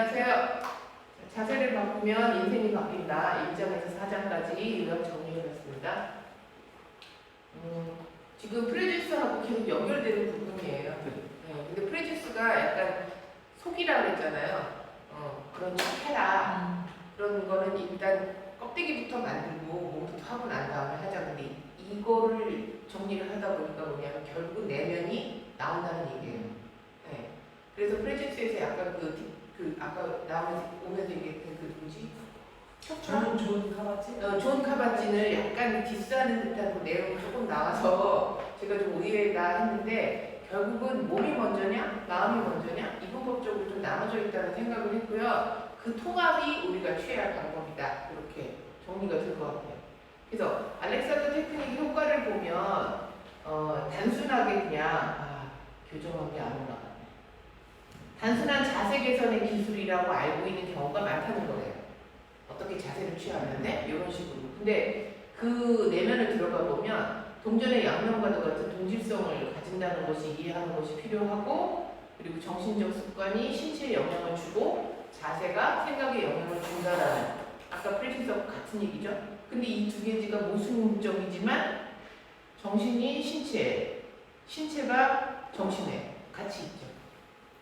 안녕하세요. 자세를 바꾸면 인생이 바뀐다. 1장에서 4장까지 요약 정리해봤습니다. 지금 프레제스하고 계속 연결되는 부분이에요. 근데 프레제스가 약간 속이라고 그랬잖아요. 그런 척 해라. 그런 거는 일단 껍데기부터 만들고 몸부터 하고 난 다음에 하자. 근데 이거를 정리를 하다 보니까 뭐냐면 결국 내면이 나온다는 얘기예요. 네. 그래서 프레제스에서 약간 아까 오면서 얘기했던 뭐지? 좋은 카바치? 존 카바진을 약간 디스하는 듯한 내용이 조금 나와서 제가 좀 의외다 했는데 결국은 몸이 먼저냐 마음이 먼저냐 이분법적으로 좀 나눠져 있다는 생각을 했고요. 그 통합이 우리가 취해야 할 방법이다. 이렇게 정리가 될 것 같아요. 그래서 알렉산더 테크닉 효과를 보면 단순하게 그냥 교정한 게 안 올라가. 단순한 자세 개선의 기술이라고 알고 있는 경우가 많다는 거예요. 어떻게 자세를 취하는데 이런 식으로. 근데 그 내면을 들어가 보면 동전의 양면과도 같은 동질성을 가진다는 것이 이해하는 것이 필요하고, 그리고 정신적 습관이 신체에 영향을 주고 자세가 생각에 영향을 준다라는, 아까 프레지스하고 같은 얘기죠. 근데 이 두 개지가 모순적이지만 정신이 신체에, 신체가 정신에 같이 있죠.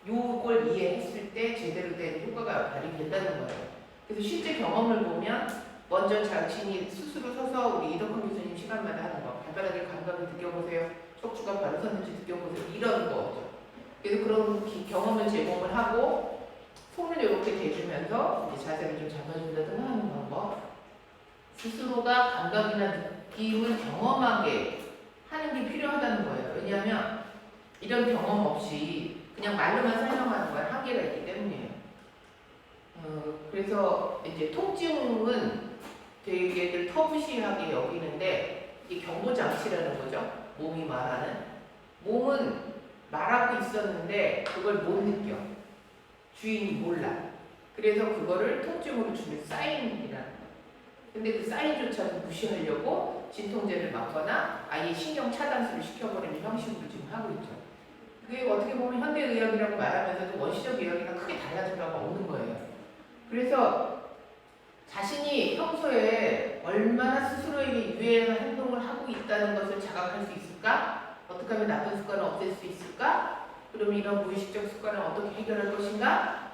요걸 이해했을 때 제대로 된 효과가 발휘된다는 거예요. 그래서 실제 경험을 보면 먼저 자신이 스스로 서서 우리 이덕훈 교수님 시간마다 하는 거, 발바닥에 감각을 느껴보세요. 척추가 바로 섰는지 느껴보세요. 이런 거죠. 그래서 그런 경험을 제공을 하고 손을 이렇게 대주면서 이제 자세를 좀 잡아준다든가 하는 방법. 스스로가 감각이나 느낌을 경험하게 하는 게 필요하다는 거예요. 왜냐하면 이런 경험 없이 그냥 말로만 설명하는 거에 한계가 있기 때문이에요. 그래서 이제 통증은 되게들 터부시하게 여기는데 이게 경보장치라는 거죠. 몸이 말하는. 몸은 말하고 있었는데 그걸 못 느껴. 주인이 몰라. 그래서 그거를 통증으로 주는 사인이라는 거예요. 근데 그 사인조차도 무시하려고 진통제를 맞거나 아예 신경 차단술을 시켜버리는 형식으로 지금 하고 있죠. 그게 어떻게 보면 현대의학이라고 말하면서도 원시적 의학이랑 크게 달라진 바가 없는 거예요. 그래서 자신이 평소에 얼마나 스스로에게 유해한 행동을 하고 있다는 것을 자각할 수 있을까? 어떻게 하면 나쁜 습관을 없앨 수 있을까? 그럼 이런 무의식적 습관을 어떻게 해결할 것인가?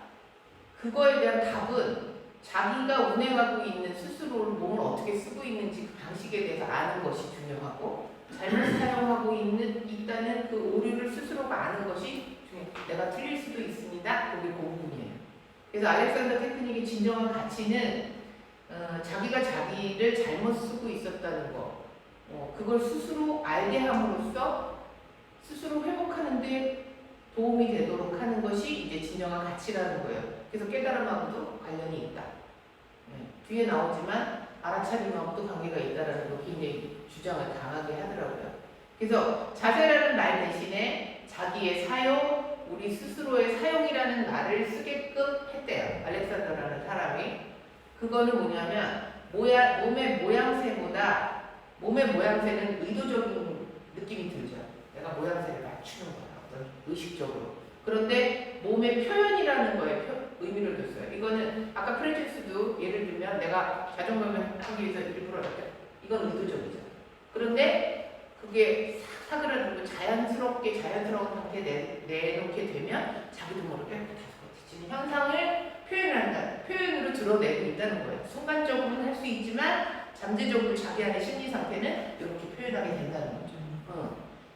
그거에 대한 답은 자기가 운행하고 있는 스스로를 몸을 어떻게 쓰고 있는지 그 방식에 대해서 아는 것이 중요하고, 잘못 사용하고 있다는 그 오류를 스스로가 아는 것이 중요해요. 내가 틀릴 수도 있습니다. 그게 그 부분이에요. 그래서 알렉산더 테크닉의 진정한 가치는 자기가 자기를 잘못 쓰고 있었다는 거, 그걸 스스로 알게 함으로써 스스로 회복하는 데 도움이 되도록 하는 것이 이제 진정한 가치라는 거예요. 그래서 깨달음하고도 관련이 있다. 뒤에 나오지만 알아차림하고도 관계가 있다라는 거 굉장히 주장을 강하게 하더라고요. 그래서 자세라는 말 대신에 자기의 사용, 우리 스스로의 사용이라는 말을 쓰게끔 했대요. 알렉산더라는 사람이. 그거는 뭐냐면 몸의 모양새보다, 몸의 모양새는 의도적인 느낌이 들죠. 내가 모양새를 맞추는 거야. 어떤 의식적으로. 그런데 몸의 표현이라는 거에 의미를 뒀어요. 이거는 아까 프레제스도 예를 들면 내가 자존감을 하기 위해서 일부러 이렇게, 이건 의도적이죠. 그런데 그게 사그라들고 자연스럽게 자연스러운 상태에 내놓게 되면 자기도 모르게 다소거치는 현상을 표현한다. 표현으로 드러내고 있다는 거예요. 순간적으로는 할 수 있지만 잠재적으로 자기 안의 심리 상태는 이렇게 표현하게 된다는 거죠.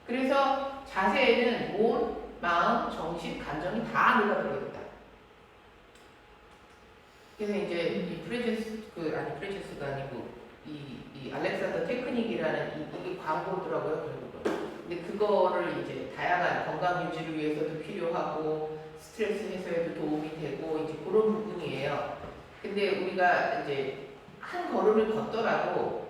그래서 자세에는 몸, 마음, 정신, 감정이 다 녹아들어있다. 그래서 이제 이 프레제스가 아니고 이 알렉산더 테크닉이라는 이게 광고더라고요, 결국은. 근데 그거를 이제 다양한 건강 유지를 위해서도 필요하고 스트레스 해소에도 도움이 되고 이제 그런 부분이에요. 근데 우리가 이제 한 걸음을 걷더라도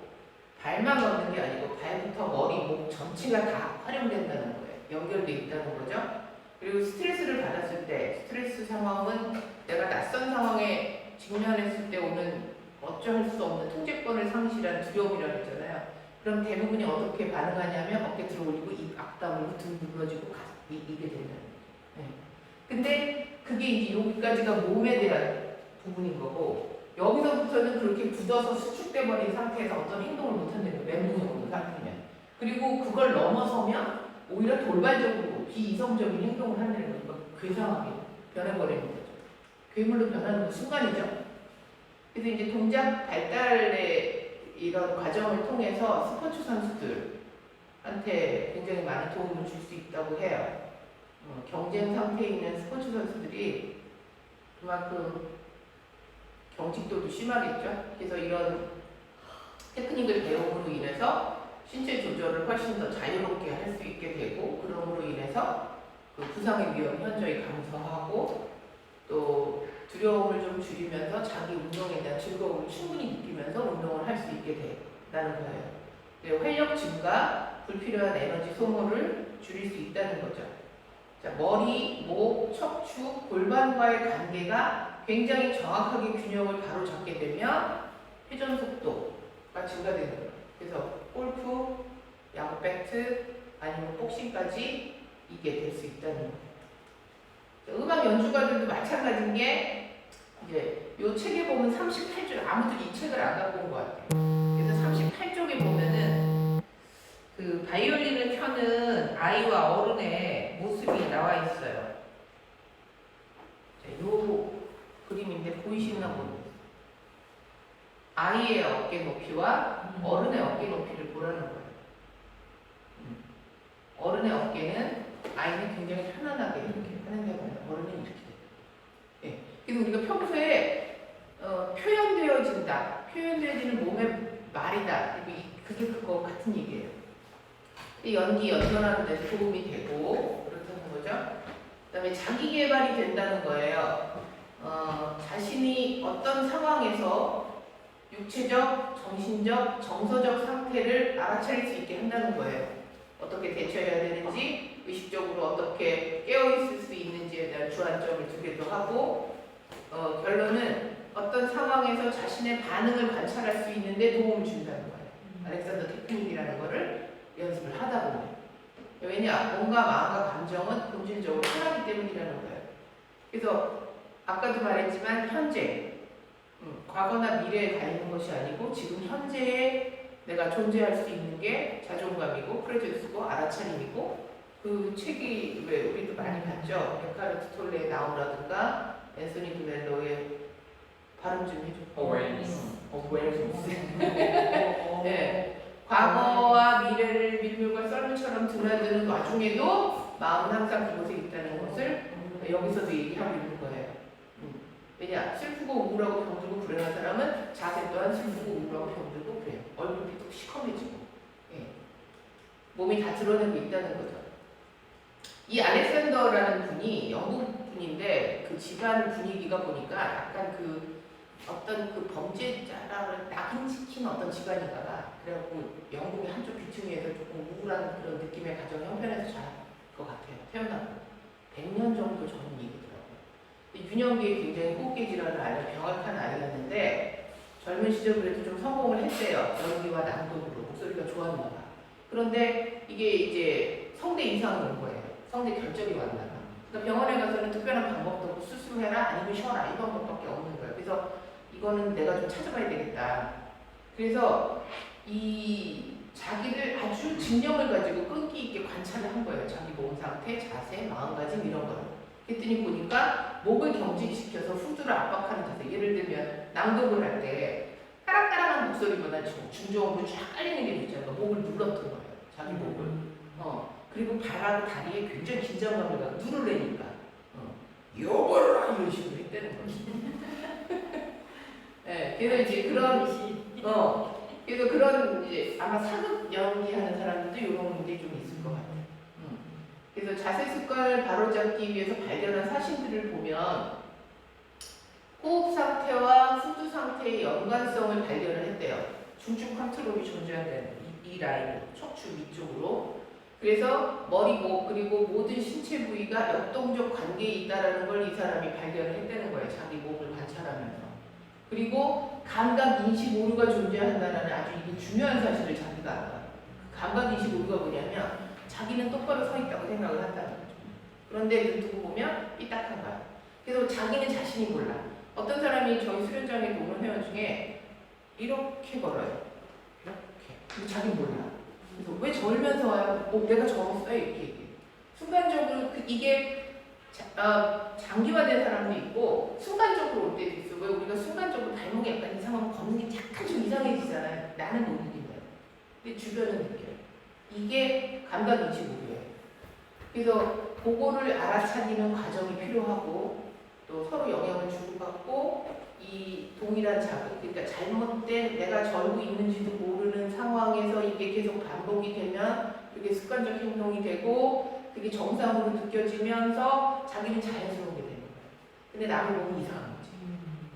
발만 걷는 게 아니고 발부터 머리, 목 전체가 다 활용된다는 거예요. 연결돼 있다는 거죠. 그리고 스트레스를 받았을 때, 스트레스 상황은 내가 낯선 상황에 직면했을 때 오는 어쩔 수 없는 통제권을 상실한 두려움이라고 했잖아요. 그럼 대부분이 어떻게 반응하냐면 어깨 들어올리고 입 악다물고 등 눌러지고 이게 된다는 거예요. 근데 그게 이제 여기까지가 몸에 대한 부분인 거고 여기서부터는 그렇게 굳어서 수축돼 버린 상태에서 어떤 행동을 못 한다는 거예요. 멘붕이 오는 상태면. 그리고 그걸 넘어서면 오히려 돌발적으로 비이성적인 행동을 한다는 거니까 괴상하게 변해버리는 거죠. 괴물로 변하는 그 순간이죠. 그래서 이제 동작 발달의 이런 과정을 통해서 스포츠 선수들한테 굉장히 많은 도움을 줄 수 있다고 해요. 경쟁 상태에 있는 스포츠 선수들이 그만큼 경직도도 심하겠죠. 그래서 이런 테크닉을 배움으로 인해서 신체 조절을 훨씬 더 자유롭게 할 수 있게 되고 그럼으로 인해서 그 부상의 위험 현저히 감소하고 또 두려움을 좀 줄이면서 자기 운동에 대한 즐거움을 충분히 느끼면서 운동을 할 수 있게 된다는 거예요. 네, 활력 증가, 불필요한 에너지 소모를 줄일 수 있다는 거죠. 자, 머리, 목, 척추, 골반과의 관계가 굉장히 정확하게 균형을 바로잡게 되면 회전 속도가 증가되는 거예요. 그래서 골프, 야구 배트, 아니면 복싱까지 이게 될 수 있다는 거예요. 자, 음악 연주가들도 마찬가지인 게 이제 요 책에 보면 38쪽 아무도 이 책을 안 갖고 온 것 같아요. 그래서 38쪽에 보면은 그 바이올린을 켜는 아이와 어른의 모습이 나와 있어요. 자, 요 그림인데 보이시나 모르겠어요. 아이의 어깨 높이와 어른의 어깨 높이를 보라는 거예요. 어른의 어깨는 아이는 굉장히 편안하게 이렇게 하는데 어른은 이렇게 돼요. 예. 그래서 우리가 평소에 표현되어진다, 표현되어지는 몸의 말이다. 그게 그거 같은 얘기예요. 연기 연변하는 데 도움이 되고 그렇다는 거죠. 그다음에 자기 개발이 된다는 거예요. 자신이 어떤 상황에서 육체적, 정신적, 정서적 상태를 알아차릴 수 있게 한다는 거예요. 어떻게 대처해야 되는지, 의식적으로 어떻게 깨어있을 수 있는지에 대한 주안점을 두기도 하고, 결론은 어떤 상황에서 자신의 반응을 관찰할 수 있는데 도움을 준다는 거예요. 알렉산더 테크닉이라는 거를 연습을 하다 보면. 왜냐? 몸과 마음과 감정은 본질적으로 하나이기 때문이라는 거예요. 그래서 아까도 말했지만 현재, 과거나 미래에 가 있는 것이 아니고 지금 현재에 내가 존재할 수 있는 게 자존감이고 프레젠스고 알아차림이고 그 책이 왜 우리도 많이 봤죠? 에카르트 톨레의 나오라든가 앤소니 두멜로의 발음 좀 해줘. Awareness. 네. 과거와 미래를 밀물과 썰물처럼 드나드는 와중에도 마음은 항상 그곳에 있다는 것을 여기서도 얘기하고 있는 거예요. 왜냐? 슬프고 우울하고 병들고 불행한 사람은 자세 또한 슬프고 우울하고 병들고 그래요. 얼굴이 또 시커매지고 예. 몸이 다 드러내고 있다는 거죠. 이 알렉산더라는 분이 영국 분인데 그 집안 분위기가 보니까 약간 그 어떤 그 범죄자를 낙인시킨 어떤 집안인가 봐. 그래갖고 영국의 한쪽 비층에서 조금 우울한 그런 느낌의 가정 형편에서 자란 것 같아요. 태어나고 100년 정도 전 얘기더라고요. 유년기에 굉장히 호흡기 질환을 앓는 병약한 아이였는데 젊은 시절 그래도 좀 성공을 했대요. 연기와 낭독으로 목소리가 좋았나 봐. 그런데 이게 이제 성대 이상이 온 거예요. 성대 결절이 왔나 봐. 그러니까 병원에 가서는 특별한 방법도 없고 수술해라 아니면 쉬어라 이 방법밖에 없는 거예요. 그래서 이거는 내가 좀 찾아봐야 되겠다. 그래서 이 자기를 아주 진정을 가지고 끈기 있게 관찰을 한 거예요. 자기 몸 상태, 자세, 마음가짐 이런 거를. 그랬더니 보니까 목을 경직시켜서 후두를 압박하는 자세. 예를 들면 낭독을 할 때 까락까락한 목소리보다 중저음으로 쫙 깔리는 게 있잖아요. 목을 눌렀던 거예요. 자기 목을. 그리고 발하고 다리에 굉장히 긴장감을 갖고 누르려니까 요거를 이런 식으로 했다는 거죠. 네, 그래서 이제 그래서 그런 이제 아마 사극 연기하는 사람들도 이런 게 좀 있을 것 같아요. 그래서 자세 습관을 바로잡기 위해서 발견한 사실들을 보면 호흡 상태와 후두 상태의 연관성을 발견을 했대요. 중추 컨트롤이 존재한다는 이 라인, 척추 위쪽으로. 그래서 머리, 목 그리고 모든 신체 부위가 역동적 관계에 있다는 걸 이 사람이 발견을 했다는 거예요. 자기 몸을 관찰하면서. 그리고 감각 인식 오류가 존재한다는 아주 이게 중요한 사실을 자기가 알아요. 감각 인식 오류가 뭐냐면 자기는 똑바로 서 있다고 생각을 한다는 거죠. 그런데 눈 두고 보면 삐딱한 거야. 그래서 자기는 자신이 몰라. 어떤 사람이 저희 수련장에 오는 회원 중에 이렇게 걸어요. 이렇게. 근데 자기 몰라. 그래서 왜 절면서 와요? 내가 절었어요? 이렇게 얘기해. 순간적으로 이게 장기화된 사람도 있고 순간적으로 올 때도 있어. 왜 우리가 순간적으로 발목이 약간 이상하면 걷는 게 약간 좀 이상해지잖아요. 나는 못 느낀다. 근데 주변은 느껴요. 이게 감각인지 모르겠어요. 그래서 그거를 알아차리는 과정이 필요하고 또 서로 영향을 주고받고 이 동일한 자극, 그러니까 잘못된 내가 절고 있는지도 모르는 상황에서 이게 계속 반복이 되면 그게 습관적 행동이 되고 그게 정상으로 느껴지면서 자기는 자연스러우게 되는 거예요. 근데 남의 몸이 이상한 거지.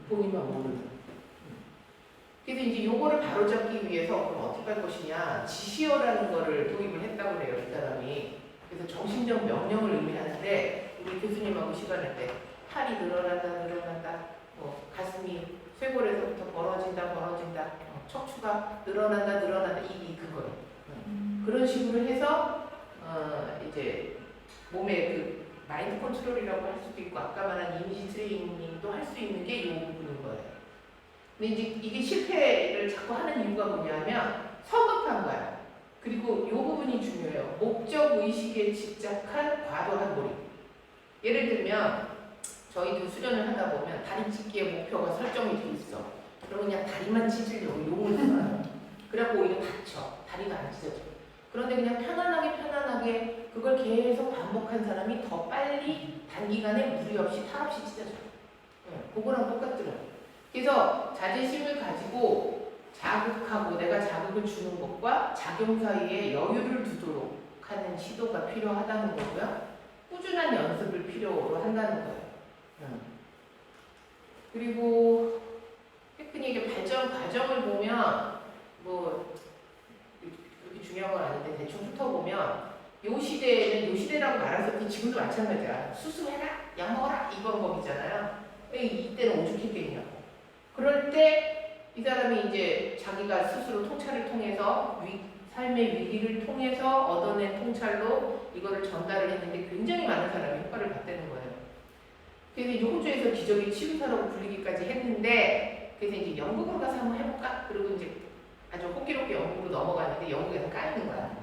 본인만 모르는. 그래서 이제 요거를 바로잡기 위해서 그럼 어떻게 할 것이냐, 지시어라는 거를 도입을 했다고 그래요, 이 사람이. 그래서 정신적 명령을 의미하는데 우리 교수님하고 시간할 때 팔이 늘어난다, 가슴이 쇄골에서부터 벌어진다, 척추가 늘어난다, 이 그거예요. 그런 식으로 해서 이제 몸의 그 마인드 컨트롤이라고 할 수도 있고 아까 말한 이미지 트레이닝도 할 수 있는 게 이 부분인 거예요. 근데 이제 이게 실패를 자꾸 하는 이유가 뭐냐면 성급한 거야. 그리고 이 부분이 중요해요. 목적 의식에 집착한 과도한 몰입. 예를 들면 저희도 수련을 하다 보면 다리 찢기의 목표가 설정이 돼 있어. 그러면 그냥 다리만 찢으려고 용을 써요. 그래갖고 오히려 다쳐. 다리가 안 찢어져. 그런데 그냥 편안하게 그걸 계속 반복한 사람이 더 빨리 단기간에 무리 없이 탈 없이 찢어져요. 그거랑 똑같더라고요. 그래서 자제심을 가지고 자극하고 내가 자극을 주는 것과 작용 사이에 여유를 두도록 하는 시도가 필요하다는 거고요. 꾸준한 연습을 필요로 한다는 거예요. 그리고 테크닉의 발전 과정을 보면 뭐 그렇게 중요한 건 아닌데 대충 훑어보면 요 시대라고 말할 수 지금도 마찬가지야. 수술해라, 약 먹어라 이 방법이잖아요. 이때는 오죽했겠냐고. 그럴 때 이 사람이 이제 자기가 스스로 통찰을 통해서 삶의 위기를 통해서 얻어낸 통찰로 이거를 전달을 했는데 굉장히 많은 사람이 효과를 봤다는 거예요. 그래서 이제 호주에서 기적의 치유사라고 불리기까지 했는데 그래서 이제 영국으로 가서 한번 해볼까? 그리고 이제 아주 호기롭게 영국으로 넘어갔는데 영국에서 까이는 거야.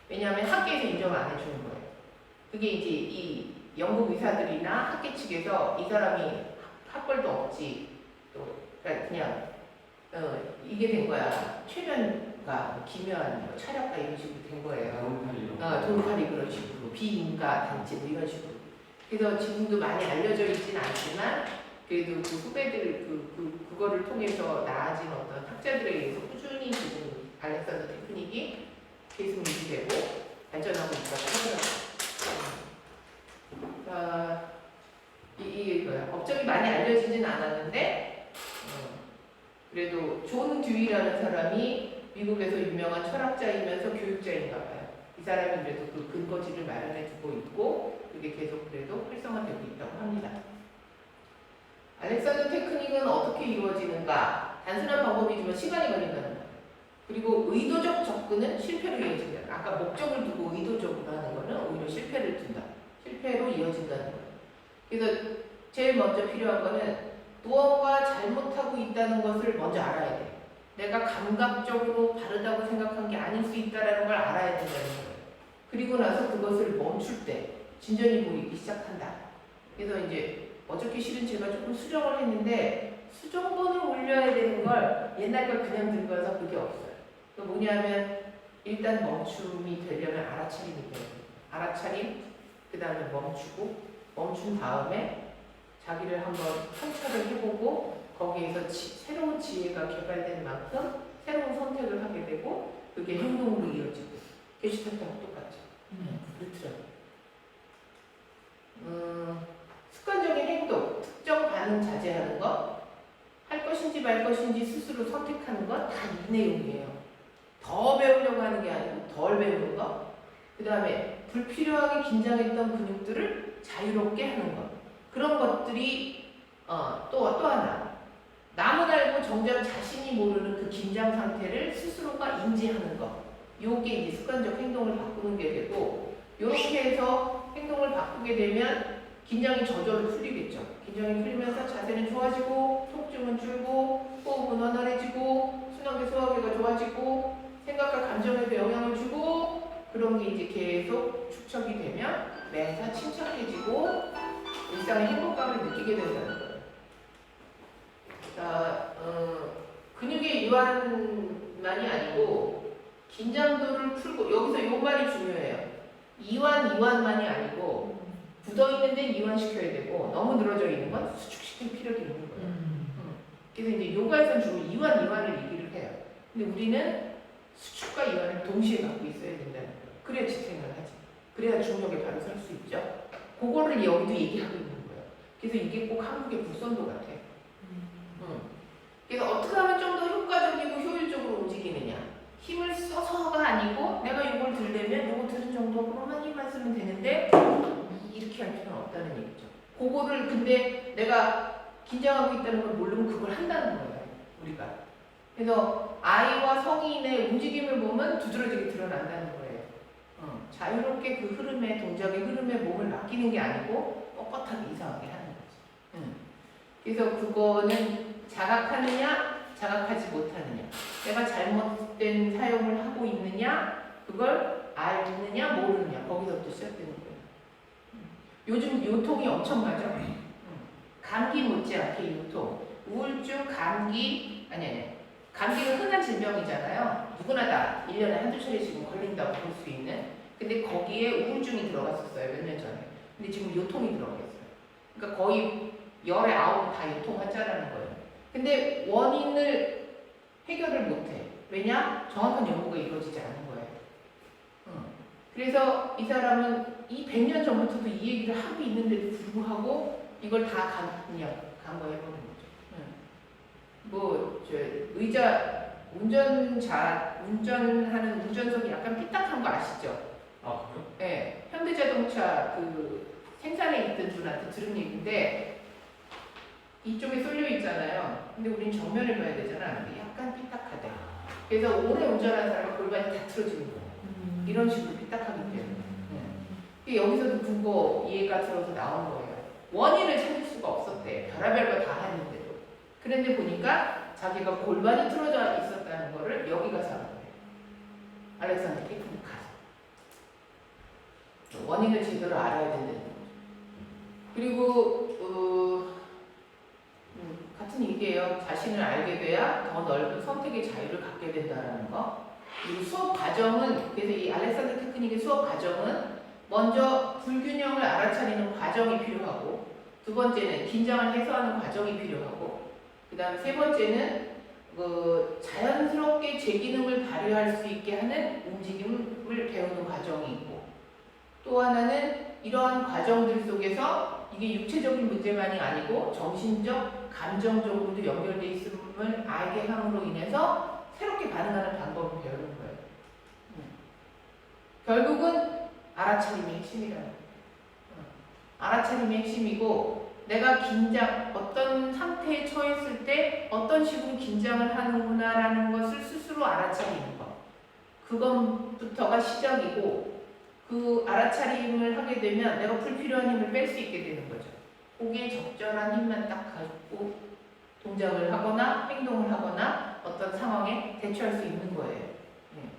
왜냐하면 학계에서 인정을 안 해주는 거예요. 그게 이제 이 영국 의사들이나 학계 측에서 이 사람이 학벌도 없지 또 그러니까 그냥 이게 된 거야. 최면가, 기묘한 촬영가 이런 식으로 된 거예요. 돌팔이 그런 식으로 비인가 단체 뭐 이런 식으로. 그래서 지금도 많이 알려져 있지는 않지만 그래도 그 후배들 그거를 통해서 나아진 어떤 학자들에 의해서 꾸준히 지금 알렉산더 테크닉이 계속 유지되고 발전하고 있다고 하더라고요. 이게 뭐야? 업적이 많이 알려지진 않았는데 그래도 존 듀이라는 사람이 미국에서 유명한 철학자이면서 교육자인가 봐요. 이 사람이 그래도 그 근거지를 마련해 두고 있고 그게 계속 그래도 활성화되고 있다고 합니다. 알렉산더 테크닉은 어떻게 이루어지는가? 단순한 방법이지만 시간이 걸린다는 거예요. 그리고 의도적 접근은 실패로 이어진다. 아까 목적을 두고 의도적으로 하는 거는 오히려 실패를 둔다. 실패로 이어진다는 거예요. 그래서 제일 먼저 필요한 거는 무언가 잘못하고 있다는 것을 먼저 알아야 돼. 내가 감각적으로 바르다고 생각한 게 아닐 수 있다는 걸 알아야 된다는 거예요. 그리고 나서 그것을 멈출 때 진전이 보이기 시작한다. 그래서 이제 어저께 실은 제가 조금 수정을 했는데 수정본을 올려야 되는 걸 옛날 걸 그냥 들고 와서 그게 없어요. 그 뭐냐면 일단 멈춤이 되려면 알아차림이 돼요. 알아차림, 그 다음에 멈추고 멈춘 다음에 자기를 한번 성찰을 해보고 거기에서 새로운 지혜가 개발된 만큼 새로운 선택을 하게 되고 그게 행동으로 이어지고 게슈탈트하고 똑같죠. 그렇더라고요. 습관적인 행동, 특정 반응 자제하는 것, 할 것인지 말 것인지 스스로 선택하는 것 다 이 내용이에요. 더 배우려고 하는 게 아니고 덜 배우는 것, 그 다음에 불필요하게 긴장했던 근육들을 자유롭게 하는 것. 그런 것들이 또 하나 남을 알고 정작 자신이 모르는 그 긴장 상태를 스스로가 인지하는 것. 요게 이제 습관적 행동을 바꾸는 게 되고 요렇게 해서 행동을 바꾸게 되면 긴장이 저절로 풀리겠죠. 긴장이 풀리면서 자세는 좋아지고 통증은 줄고 호흡은 원활해지고 순환계 소화계가 좋아지고 생각과 감정에도 영향을 주고 그런 게 이제 계속 축적이 되면 뇌가 침착해지고 일상의 행복감을 느끼게 된다는 거예요. 자, 근육의 이완만이 아니고 긴장도를 풀고 여기서 요 말이 중요해요. 이완만이 아니고 굳어있는 데는 이완시켜야 되고 너무 늘어져 있는 건 수축시킬 필요도 있는 거예요. 그래서 이제 요가에서는 주로 이완을 얘기를 해요. 근데 우리는 수축과 이완을 동시에 갖고 있어야 된다는 거예요. 그래야 지탱을 하지. 그래야 중력에 바로 설 수 있죠. 그거를 여기도 얘기하고 있는 거예요. 그래서 이게 꼭 한국의 불선도 같아. 그래서 어떻게 하면 좀 더 효과적이고 효율적으로 움직이느냐. 힘을 써서가 아니고 내가 이걸 들려면 이거 들은 정도로만 힘만 쓰면 되는데 이렇게 할 필요는 없다는 얘기죠. 그거를 근데 내가 긴장하고 있다는 걸 모르면 그걸 한다는 거예요. 우리가. 그래서 아이와 성인의 움직임을 보면 두드러지게 드러난다는 거예요. 자유롭게 그 흐름에 동작의 흐름에 몸을 맡기는 게 아니고 뻣뻣하게 이상하게 하는 거지. 그래서 그거는 자각하느냐 자각하지 못하느냐 내가 잘못된 사용을 하고 있느냐 그걸 알느냐 모르느냐 거기서부터 시작되는 거예요. 요즘 요통이 엄청나죠. 감기 못지않게 요통 우울증 감기 감기는 흔한 질병이잖아요. 누구나 다 1년에 한두 차례씩은 걸린다고 볼 수 있는. 근데 거기에 우울증이 들어갔었어요. 몇 년 전에. 근데 지금 요통이 들어가 있어요. 그러니까 거의 열에 9은 다 요통하자라는 거예요. 근데 원인을 해결을 못해. 왜냐? 정확한 연구가 이루어지지 않은 거예요. 그래서 이 사람은 이 100년 전부터도 이 얘기를 하고 있는데도 불구하고 이걸 다 간과해버리는 거죠. 운전하는 운전석이 약간 삐딱한 거 아시죠? 아 그래요? 네, 현대자동차 그 생산에 있던 분한테 들은 얘기인데 이쪽에 쏠려 있잖아요. 근데 우린 정면을 봐야 되잖아. 근데 약간 삐딱하대. 그래서 오래 운전하는 사람은 골반이 다 틀어지는 거예요. 이런 식으로 삐딱하기 때문에. 여기서도 그거 이해가 들어서 나온 거예요. 원인을 찾을 수가 없었대. 별의별 거 다 했는데도. 그런데 보니까 자기가 골반이 틀어져 있었다는 거를 여기 가서 한 거예요. 알렉산더 테크닉 가서. 원인을 제대로 알아야 된다는 거죠. 그리고 같은 얘기예요. 자신을 알게 돼야 더 넓은 선택의 자유를 갖게 된다는 거. 그리고 수업 과정은 그래서 이 알렉산더 테크닉의 수업 과정은 먼저 불균형을 알아차리는 과정이 필요하고 두 번째는 긴장을 해소하는 과정이 필요하고 그 다음에 세 번째는 자연스럽게 제 기능을 발휘할 수 있게 하는 움직임을 배우는 과정이 있고 또 하나는 이러한 과정들 속에서 이게 육체적인 문제만이 아니고 정신적, 감정적으로도 연결되어 있음을 알게 함으로 인해서 새롭게 반응하는 방법을 배우는 거예요. 결국은 알아차림이 핵심이라는 거예요. 알아차림이 핵심이고 내가 어떤 상태에 처했을 때 어떤 식으로 긴장을 하는구나라는 것을 스스로 알아차리는 것. 그것부터가 시작이고 그 알아차림을 하게 되면 내가 불필요한 힘을 뺄 수 있게 되는 거죠. 거기에 적절한 힘만 딱 갖고 동작을 하거나 행동을 하거나 어떤 상황에 대처할 수 있는 거예요.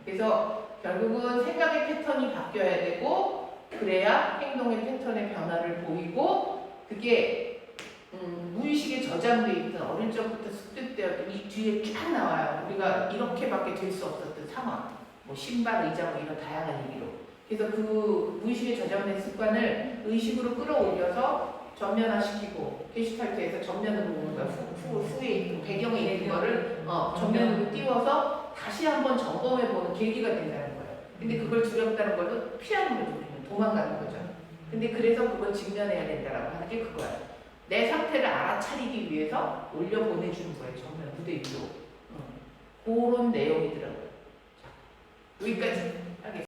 그래서 결국은 생각의 패턴이 바뀌어야 되고 그래야 행동의 패턴의 변화를 보이고 그게 무의식에 저장돼 있던 어릴 적부터 습득되었던 이 뒤에 쫙 나와요. 우리가 이렇게밖에 될 수 없었던 상황, 뭐 신발, 의자 뭐 이런 다양한 얘기로. 그래서 그 무의식에 저장된 습관을 의식으로 끌어올려서 전면화시키고 게슈탈트에서 전면으로 오는 거야. 후에 있는 배경에 있는 거를 전면으로 띄워서 다시 한번 점검해보는 계기가 된다는 거예요. 근데 그걸 두렵다는 걸로 피하는 거죠. 우리는 도망가는 거죠. 근데 그래서 그걸 직면해야 된다라고 하는 게 그거야. 내 상태를 알아차리기 위해서 올려보내주는 거예요. 정면 무대 위로. 그런 내용이더라고요. 자, 여기까지.